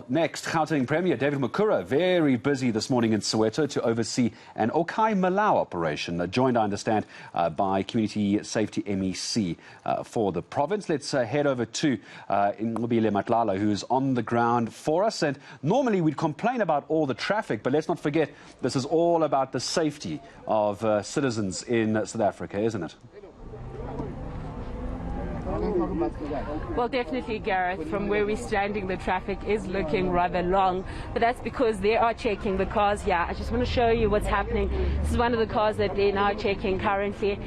next, Gauteng Premier David Makhura, very busy this morning in Soweto to oversee an O Kae Molao operation, joined, I understand, by Community Safety MEC for the province. Let's head over to Nqobile Madlala, who's on the ground for us. And normally we'd complain about all the traffic, but let's not forget this is all about the safety of citizens in South Africa, isn't it? Well, definitely, Gareth. From where we're standing, the traffic is looking rather long, but that's because they are checking the cars here. I just want to show you what's happening. This is one of the cars that they're now checking currently.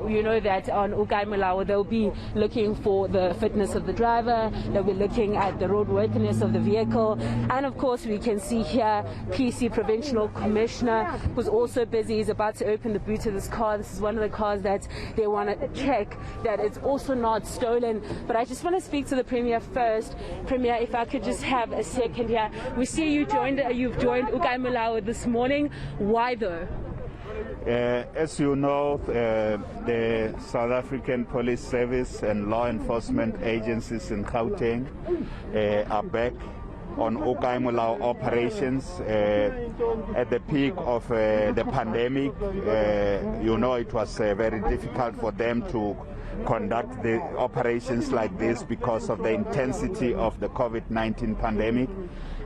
You know that on O Kae Molao, they'll be looking for the fitness of the driver, they'll be looking at the roadworthiness of the vehicle, and of course we can see here PC Provincial Commissioner, who's also busy. He's about to open the boot of this car. This is one of the cars that they want to check that it's also not stolen. But I just want to speak to the Premier first. Premier, if I could just have a second here. We see you've joined O Kae Molao this morning. Why though? As you know, the South African Police Service and law enforcement agencies in Gauteng are back on O Kae Molao operations. At the peak of the pandemic, you know, it was very difficult for them to conduct the operations like this because of the intensity of the COVID-19 pandemic.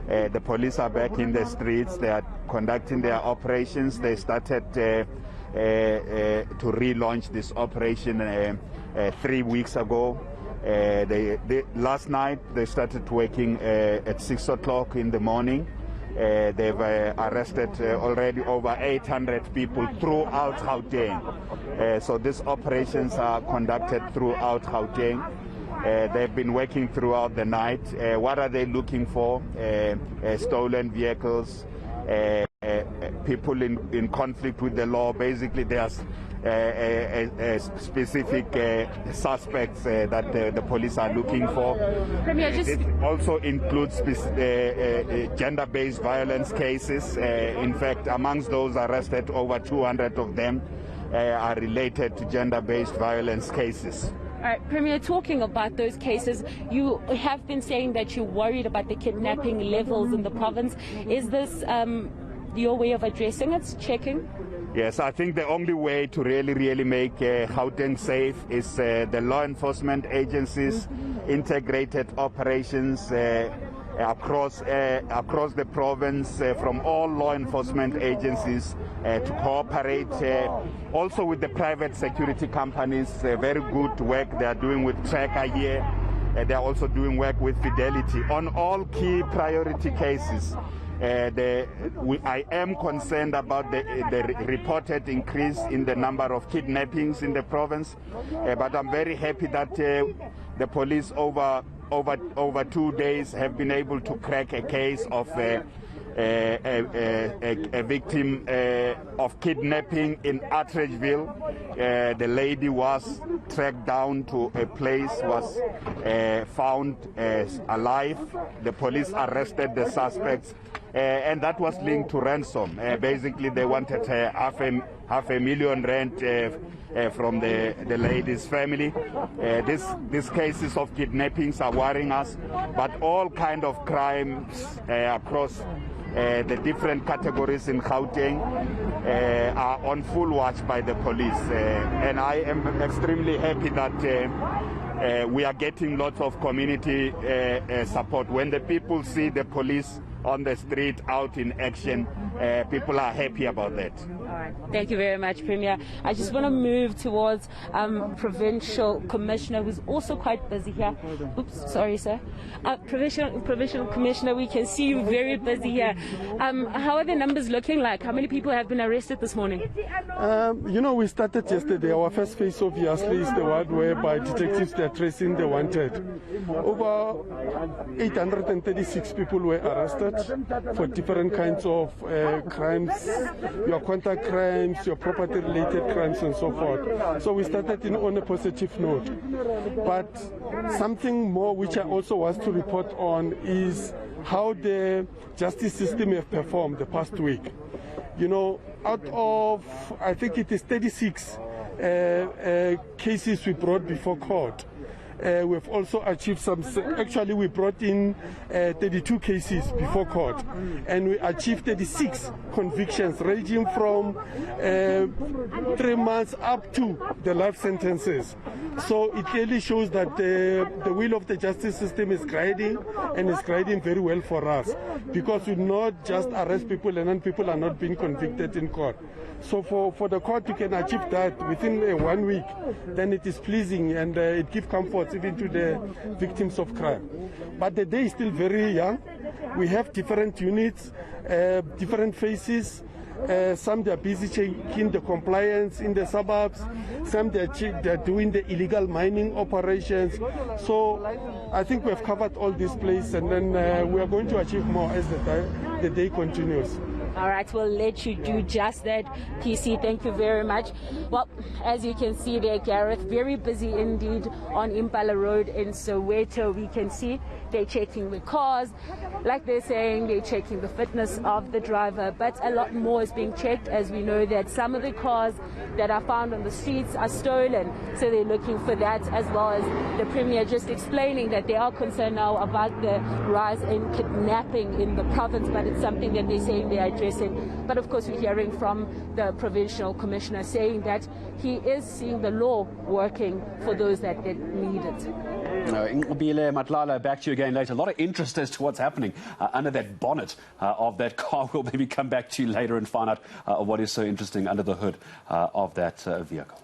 The police are back in the streets. They are conducting their operations. They started to relaunch this operation 3 weeks ago. Last night they started working at 6 o'clock in the morning. They've arrested already over 800 people throughout Gauteng. So these operations are conducted throughout Gauteng. They've been working throughout the night. What are they looking for? Stolen vehicles, people in conflict with the law. Basically, there's specific suspects that the police are looking for. It also includes gender-based violence cases. In fact, amongst those arrested, over 200 of them are related to gender-based violence cases. All right, Premier, talking about those cases, you have been saying that you're worried about the kidnapping levels in the province. Is this your way of addressing it, checking? Yes, I think the only way to really make Gauteng safe is the law enforcement agencies, integrated operations across the province from all law enforcement agencies to cooperate also with the private security companies. Very good work they are doing with Tracker here. They are also doing work with Fidelity on all key priority cases. I am concerned about the reported increase in the number of kidnappings in the province, but I'm very happy that the police over 2 days have been able to crack a case of a victim of kidnapping in Atteridgeville. The lady was tracked down to a place, was found alive. The police arrested the suspects, and that was linked to ransom. Basically, they wanted half a million rand from the lady's family. These cases of kidnappings are worrying us, but all kind of crimes across the different categories in Gauteng are on full watch by the police. And I am extremely happy that we are getting lots of community support. When the people see the police on the street out in action, people are happy about that. All right. Thank you very much, Premier. I just want to move towards Provincial Commissioner, who's also quite busy here. Oops, sorry, sir. Provincial Commissioner, we can see you very busy here. How are the numbers looking like? How many people have been arrested this morning? You know, we started yesterday. Our first phase, obviously, is the one whereby detectives are tracing the wanted. Over 836 people were arrested for different kinds of crimes, your contact crimes, your property-related crimes, and so forth. So we started on a positive note. But something more which I also want to report on is how the justice system have performed the past week. You know, out of, I think it is 36 cases we brought before court, We've also achieved some, actually we brought in 32 cases before court, and we achieved 36 convictions ranging from 3 months up to the life sentences. So it clearly shows that the will of the justice system is guiding, and is guiding very well for us, because we not just arrest people and then people are not being convicted in court. So for the court to can achieve that within 1 week, then it is pleasing, and it gives comfort even to the victims of crime. But the day is still very young. We have different units, different faces. Some they are busy checking the compliance in the suburbs. Some they're doing the illegal mining operations. So I think we have covered all this place, and then we are going to achieve more as the day continues. All right, we'll let you do just that. PC, thank you very much. Well, as you can see there, Gareth, very busy indeed on Impala Road in Soweto. We can see they're checking the cars. Like they're saying, they're checking the fitness of the driver, but a lot more is being checked, as we know that some of the cars that are found on the streets are stolen. So they're looking for that, as well as the Premier just explaining that they are concerned now about the rise in kidnapping in the province, but it's something that they're saying they are addressing. But of course, we're hearing from the Provincial Commissioner saying that he is seeing the law working for those that need it. Nqobile Madlala, back to you again later. A lot of interest as to what's happening under that bonnet of that car. We'll maybe come back to you later and find out what is so interesting under the hood of that vehicle.